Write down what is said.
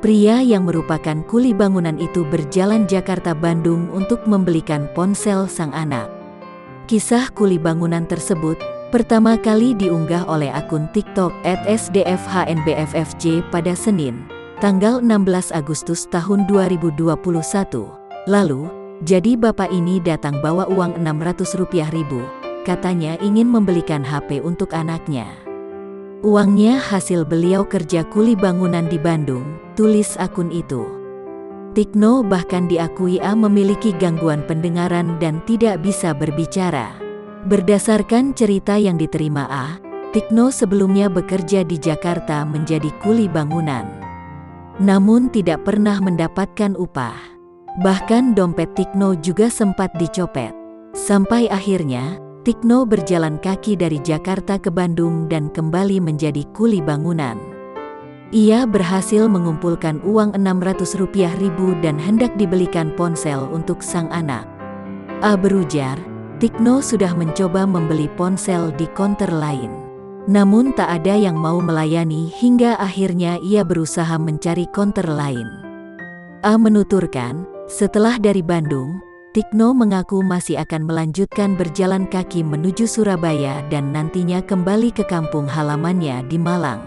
Pria yang merupakan kuli bangunan itu berjalan Jakarta-Bandung untuk membelikan ponsel sang anak. Kisah kuli bangunan tersebut pertama kali diunggah oleh akun TikTok @sdfhnbffj pada Senin, tanggal 16 Agustus tahun 2021. Lalu, jadi bapak ini datang bawa uang Rp600.000, katanya ingin membelikan HP untuk anaknya. Uangnya hasil beliau kerja kuli bangunan di Bandung, tulis akun itu. Tikno bahkan diakui memiliki gangguan pendengaran dan tidak bisa berbicara. Berdasarkan cerita yang diterima Tikno sebelumnya bekerja di Jakarta menjadi kuli bangunan. Namun tidak pernah mendapatkan upah. Bahkan dompet Tikno juga sempat dicopet. Sampai akhirnya, Tikno berjalan kaki dari Jakarta ke Bandung dan kembali menjadi kuli bangunan. Ia berhasil mengumpulkan uang Rp600.000 dan hendak dibelikan ponsel untuk sang anak. Berujar, Tikno sudah mencoba membeli ponsel di konter lain. Namun tak ada yang mau melayani hingga akhirnya ia berusaha mencari konter lain. Menuturkan, setelah dari Bandung, Tikno mengaku masih akan melanjutkan berjalan kaki menuju Surabaya dan nantinya kembali ke kampung halamannya di Malang.